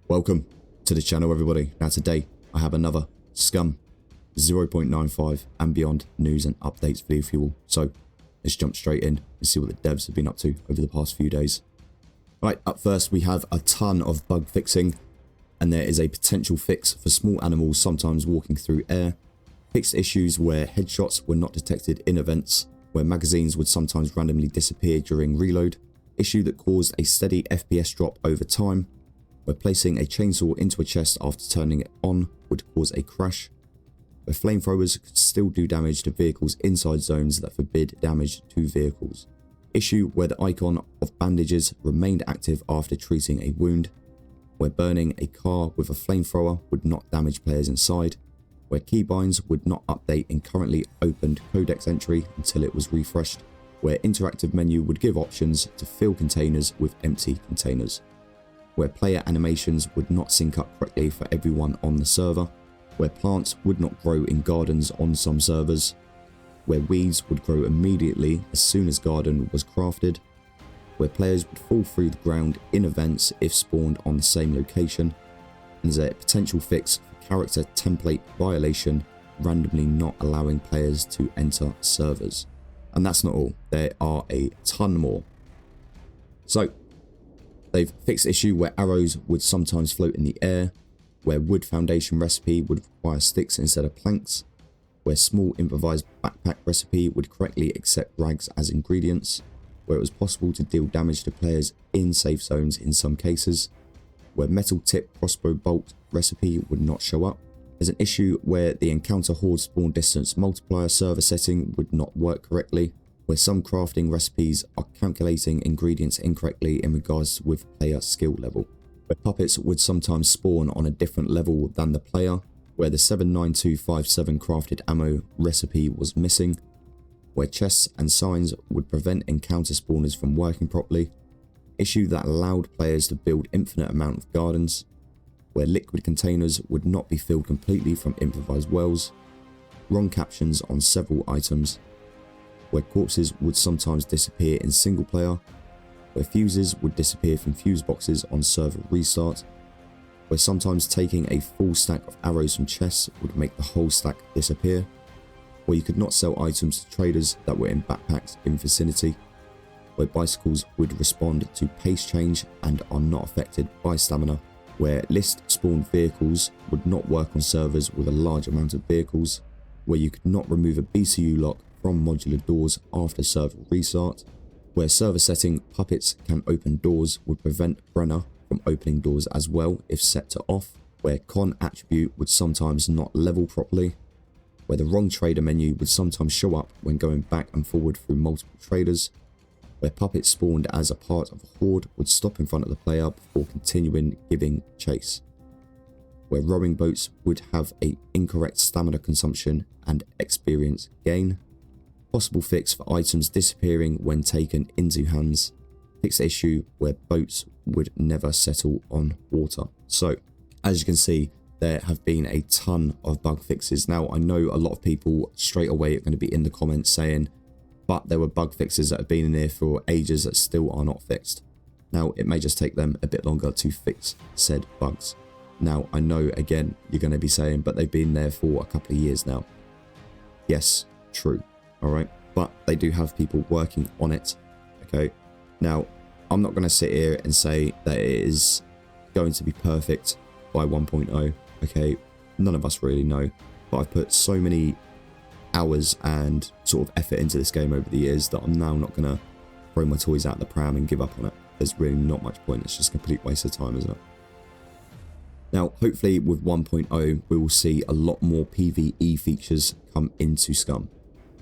Welcome to the channel, everybody. Now today I have another Scum 0.95 and beyond news and updates video for you all. So let's jump straight in and see what the devs have been up to over the past few days. Right, up first we have a ton of bug fixing, and there is a potential fix for small animals sometimes walking through air. Fixed issues where headshots were not detected in events, where magazines would sometimes randomly disappear during reload. Issue that caused a steady FPS drop over time, where placing a chainsaw into a chest after turning it on would cause a crash, where flamethrowers could still do damage to vehicles inside zones that forbid damage to vehicles. Issue where the icon of bandages remained active after treating a wound, where burning a car with a flamethrower would not damage players inside, where keybinds would not update in currently opened codex entry until it was refreshed, where interactive menu would give options to fill containers with empty containers, where player animations would not sync up correctly for everyone on the server, where plants would not grow in gardens on some servers, where weeds would grow immediately as soon as garden was crafted, where players would fall through the ground in events if spawned on the same location, and there's a potential fix for character template violation, randomly not allowing players to enter servers. And that's not all, there are a ton more. So they've fixed issue where arrows would sometimes float in the air, where wood foundation recipe would require sticks instead of planks, where small improvised backpack recipe would correctly accept rags as ingredients, where it was possible to deal damage to players in safe zones in some cases, where metal tip crossbow bolt recipe would not show up. There's an issue where the encounter horde spawn distance multiplier server setting would not work correctly, where some crafting recipes are calculating ingredients incorrectly in regards with player skill level, where puppets would sometimes spawn on a different level than the player, where the 79257 crafted ammo recipe was missing, where chests and signs would prevent encounter spawners from working properly, issue that allowed players to build infinite amount of gardens, where liquid containers would not be filled completely from improvised wells, wrong captions on several items, where corpses would sometimes disappear in single player, where fuses would disappear from fuse boxes on server restart, where sometimes taking a full stack of arrows from chests would make the whole stack disappear, where you could not sell items to traders that were in backpacks in vicinity, where bicycles would respond to pace change and are not affected by stamina, where list spawned vehicles would not work on servers with a large amount of vehicles, where you could not remove a BCU lock from modular doors after server restart, where server setting puppets can open doors would prevent Brenner from opening doors as well if set to off, where con attribute would sometimes not level properly, where the wrong trader menu would sometimes show up when going back and forward through multiple traders, where puppets spawned as a part of a horde would stop in front of the player before continuing giving chase, where rowing boats would have a incorrect stamina consumption and experience gain, possible fix for items disappearing when taken into hands, fixed issue where boats would never settle on water. So as you can see, there have been a ton of bug fixes. Now I know a lot of people straight away are going to be in the comments saying, but there were bug fixes that have been in here for ages that still are not fixed. Now it may just take them a bit longer to fix said bugs. Now I know again you're going to be saying, but they've been there for a couple of years now. Yes, true. Alright, but they do have people working on it. Okay, now I'm not going to sit here and say that it is going to be perfect by 1.0. Okay, none of us really know, but I've put so many hours and sort of effort into this game over the years that I'm now not going to throw my toys out the pram and give up on it. There's really not much point. It's just a complete waste of time, isn't it? Now hopefully with 1.0 we will see a lot more PvE features come into Scum.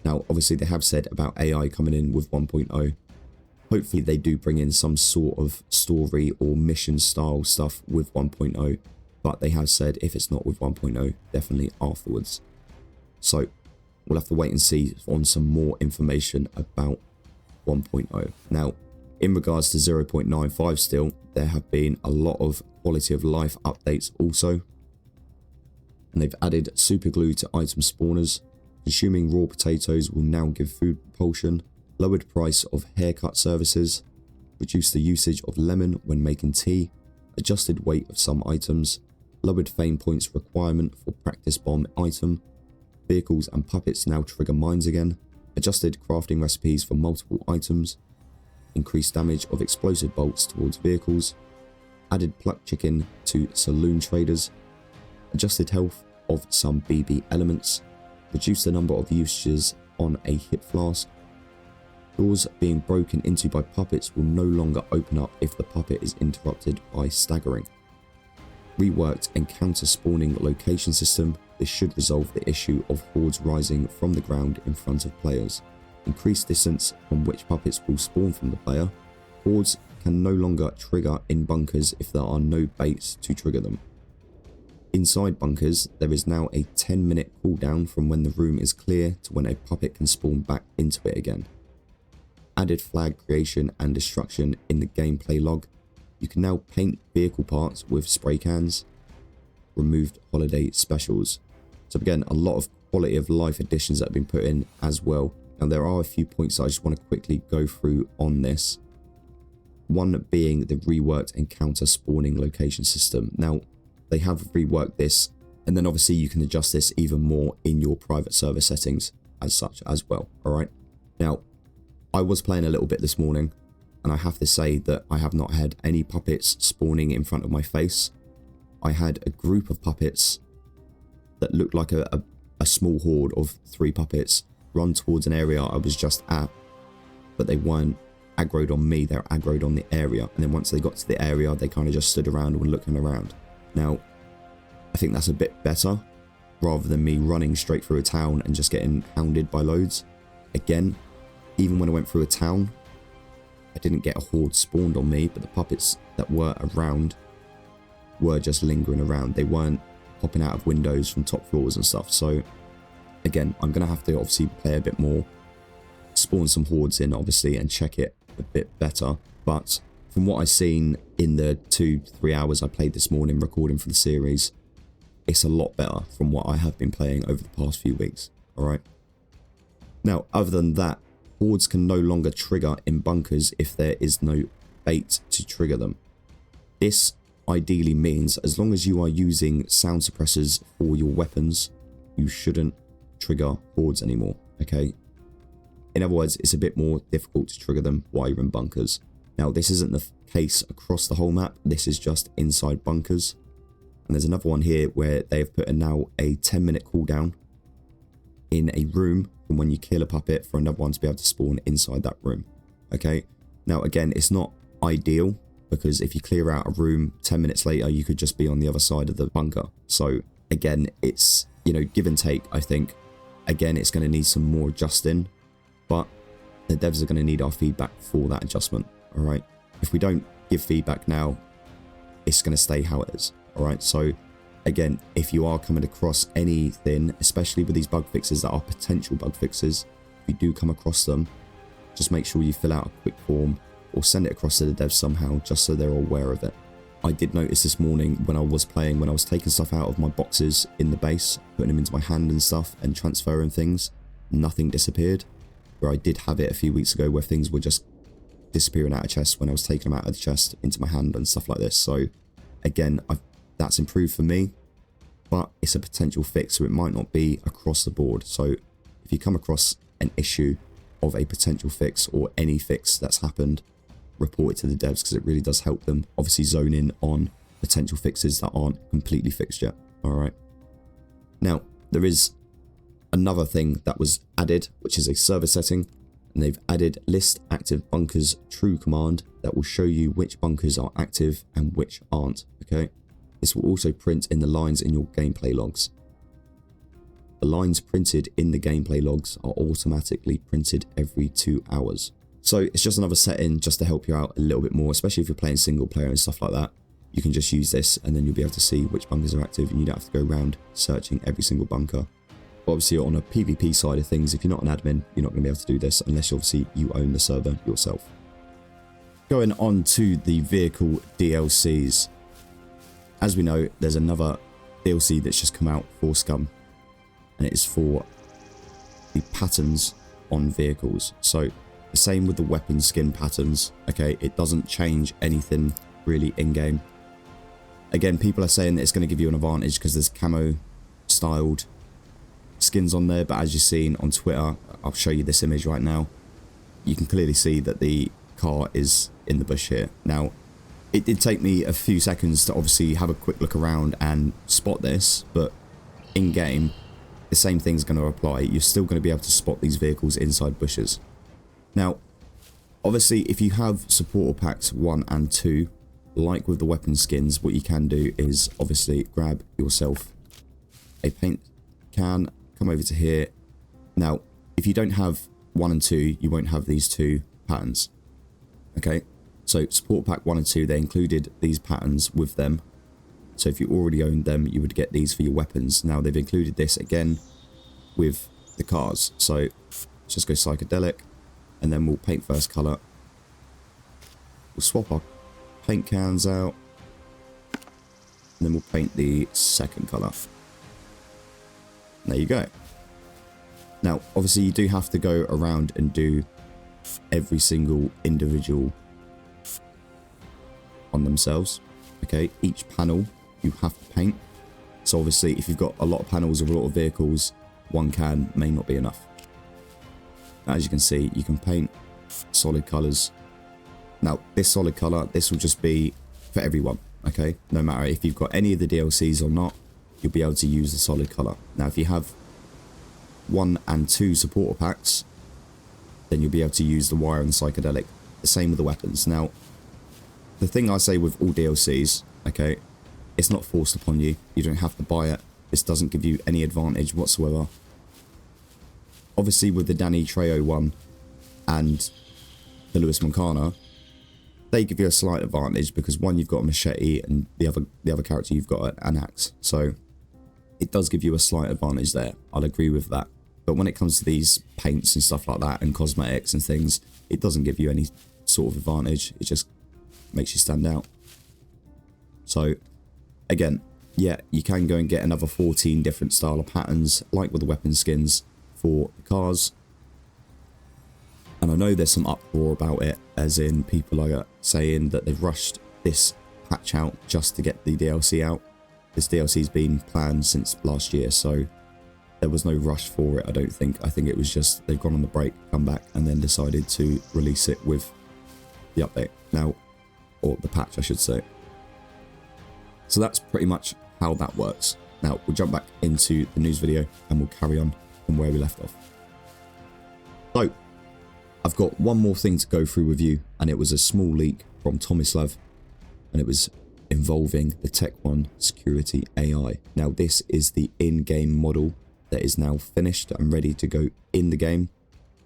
Now obviously they have said about AI coming in with 1.0. Hopefully they do bring in some sort of story or mission style stuff with 1.0, but they have said if it's not with 1.0, definitely afterwards. So we'll have to wait and see on some more information about 1.0. Now in regards to 0.95 still, there have been a lot of quality of life updates also, and they've added super glue to item spawners. Consuming raw potatoes will now give food propulsion, lowered price of haircut services, reduce the usage of lemon when making tea, adjusted weight of some items, lowered fame points requirement for practice bomb item, vehicles and puppets now trigger mines again, adjusted crafting recipes for multiple items, increased damage of explosive bolts towards vehicles, added pluck chicken to saloon traders, adjusted health of some BB elements, reduced the number of usages on a hip flask. Doors being broken into by puppets will no longer open up if the puppet is interrupted by staggering. Reworked encounter spawning location system. This should resolve the issue of hordes rising from the ground in front of players. Increased distance from which puppets will spawn from the player. Hordes can no longer trigger in bunkers if there are no baits to trigger them. Inside bunkers, there is now a 10-minute cooldown from when the room is clear to when a puppet can spawn back into it again. Added flag creation and destruction in the gameplay log. You can now paint vehicle parts with spray cans. Removed holiday specials. So again, a lot of quality of life additions that have been put in as well. Now there are a few points I just want to quickly go through on this. One being the reworked encounter spawning location system. Now they have reworked this, and then obviously you can adjust this even more in your private server settings as such as well. Alright. Now I was playing a little bit this morning, and I have to say that I have not had any puppets spawning in front of my face. I had a group of puppets that looked like a small horde of 3 puppets run towards an area I was just at, but they weren't aggroed on me, they're aggroed on the area. And then once they got to the area, they kind of just stood around and were looking around. Now, I think that's a bit better, rather than me running straight through a town and just getting hounded by loads. Again, even when I went through a town, I didn't get a horde spawned on me, but the puppets that were around were just lingering around. They weren't popping out of windows from top floors and stuff. So again, I'm going to have to obviously play a bit more, spawn some hordes in obviously and check it a bit better. But from what I've seen in the 2-3 hours I played this morning recording for the series, it's a lot better from what I have been playing over the past few weeks. Alright. Now, other than that, hordes can no longer trigger in bunkers if there is no bait to trigger them. This ideally means as long as you are using sound suppressors for your weapons, you shouldn't trigger hordes anymore, okay? In other words, it's a bit more difficult to trigger them while you're in bunkers. Now, this isn't the case across the whole map, this is just inside bunkers. And there's another one here where they've put now a 10-minute cooldown in a room from when you kill a puppet for another one to be able to spawn inside that room, okay? Now, again, it's not ideal, because if you clear out a room 10 minutes later, you could just be on the other side of the bunker. So again, it's, you know, give and take, I think. Again, it's going to need some more adjusting, but the devs are going to need our feedback for that adjustment. All right. If we don't give feedback now, it's going to stay how it is. All right. So again, if you are coming across anything, especially with these bug fixes that are potential bug fixes, if you do come across them, just make sure you fill out a quick form or send it across to the devs somehow, just so they're aware of it. I did notice this morning when I was playing, when I was taking stuff out of my boxes in the base, putting them into my hand and stuff and transferring things, nothing disappeared. Where I did have it a few weeks ago where things were just disappearing out of chest when I was taking them out of the chest into my hand and stuff like this. So again, that's improved for me, but it's a potential fix, so it might not be across the board. So if you come across an issue of a potential fix or any fix that's happened, report it to the devs, because it really does help them obviously zone in on potential fixes that aren't completely fixed yet. All right. Now, there is another thing that was added, which is a server setting, and they've added list active bunkers true command that will show you which bunkers are active and which aren't. Okay. This will also print in the lines in your gameplay logs. The lines printed in the gameplay logs are automatically printed every 2 hours. So it's just another setting just to help you out a little bit more, especially if you're playing single player and stuff like that. You can just use this and then you'll be able to see which bunkers are active, and you don't have to go around searching every single bunker. But obviously on a PvP side of things, if you're not an admin, you're not going to be able to do this unless obviously you own the server yourself. Going on to the vehicle DLCs. As we know, there's another DLC that's just come out for Scum, and it is for the patterns on vehicles. So the same with the weapon skin patterns, okay? It doesn't change anything really in-game. again, people are saying that it's going to give you an advantage because there's camo styled skins on there, but as you've seen on Twitter, I'll show you this image right now, you can clearly see that the car is in the bush here. Now, it did take me a few seconds to obviously have a quick look around and spot this, but in game, the same thing's going to apply. You're still going to be able to spot these vehicles inside bushes. Now, obviously, if you have supporter packs 1 and 2, like with the weapon skins, what you can do is obviously grab yourself a paint can, come over to here. Now, if you don't have 1 and 2, you won't have these 2 patterns. Okay, so support pack 1 and 2, they included these patterns with them. So if you already owned them, you would get these for your weapons. Now they've included this again with the cars. So let's just go psychedelic, and then we'll paint first color. We'll swap our paint cans out, and then we'll paint the second color. There you go. Now, obviously, you do have to go around and do every single individual on themselves. Okay, each panel you have to paint. So obviously, if you've got a lot of panels of a lot of vehicles, 1 can may not be enough. As you can see, you can paint solid colors. Now, this solid color, this will just be for everyone. Okay, no matter if you've got any of the DLCs or not, you'll be able to use the solid color. Now, if you have 1 and 2 supporter packs, then you'll be able to use the wire and psychedelic. The same with the weapons. Now, the thing I say with all DLCs, okay, it's not forced upon you. You don't have to buy it. This doesn't give you any advantage whatsoever. Obviously, with the Danny Trejo one and the Lewis Moncana, they give you a slight advantage because one, you've got a machete, and the other character, you've got an axe. So it does give you a slight advantage there. I'll agree with that. But when it comes to these paints and stuff like that and cosmetics and things, it doesn't give you any sort of advantage. It just makes you stand out. So again, yeah, you can go and get another 14 different style of patterns, like with the weapon skins for the cars. And I know there's some uproar about it, as in people are saying that they've rushed this patch out just to get the DLC out. This DLC's been planned since last year, so there was no rush for it, I don't think. I think it was just they've gone on the break, come back, and then decided to release it with the update now, or the patch, I should say. So that's pretty much how that works. Now, we'll jump back into the news video and we'll carry on from where we left off. So, I've got one more thing to go through with you, and it was a small leak from Tomislav, and it was involving the Tech One Security AI. Now, this is the in-game model that is now finished and ready to go in the game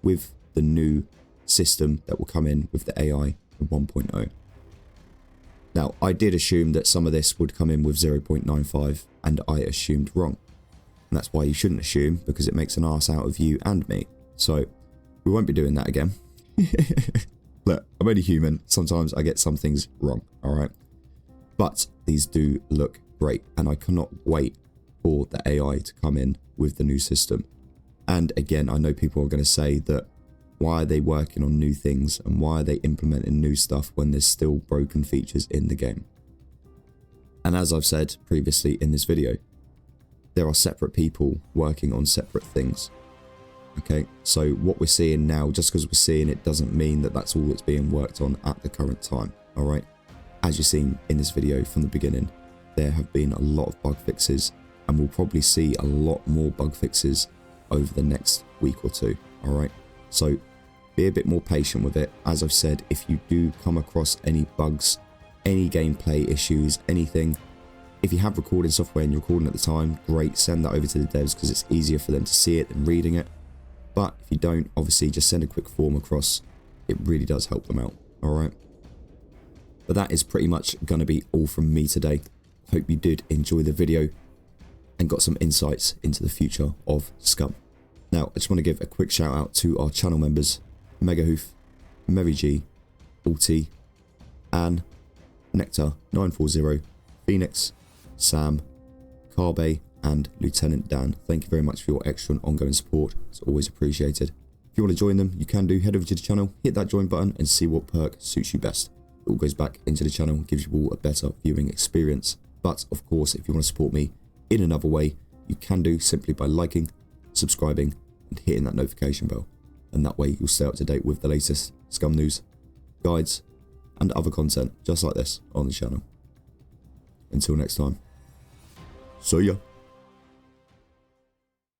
with the new system that will come in with the AI 1.0. Now, I did assume that some of this would come in with 0.95, and I assumed wrong. And that's why you shouldn't assume, because it makes an arse out of you and me. So, we won't be doing that again. Look, I'm only human. Sometimes I get some things wrong, alright? But these do look great, and I cannot wait for the AI to come in with the new system. And again, I know people are going to say that, why are they working on new things and why are they implementing new stuff when there's still broken features in the game? And as I've said previously in this video, there are separate people working on separate things. Okay, so what we're seeing now, just because we're seeing it doesn't mean that that's all that's being worked on at the current time, alright? As you've seen in this video from the beginning, there have been a lot of bug fixes, and we'll probably see a lot more bug fixes over the next week or two, alright? So be a bit more patient with it. As I've said, if you do come across any bugs, any gameplay issues, anything, if you have recording software and you're recording at the time, great, send that over to the devs because it's easier for them to see it than reading it. But if you don't, obviously just send a quick form across. It really does help them out, alright? But that is pretty much going to be all from me today. Hope you did enjoy the video and got some insights into the future of Scum. Now, I just want to give a quick shout out to our channel members, Megahoof, Mary G, Alti, Anne, Nectar 940, Phoenix, Sam, Carbe, and Lieutenant Dan. Thank you very much for your extra and ongoing support. It's always appreciated. If you want to join them, you can do. Head over to the channel, hit that join button, and see what perk suits you best. It all goes back into the channel, gives you all a better viewing experience. But of course, if you want to support me in another way, you can do simply by liking, subscribing, and hitting that notification bell. And that way you'll stay up to date with the latest Scum news, guides, and other content just like this on the channel. Until next time, see ya.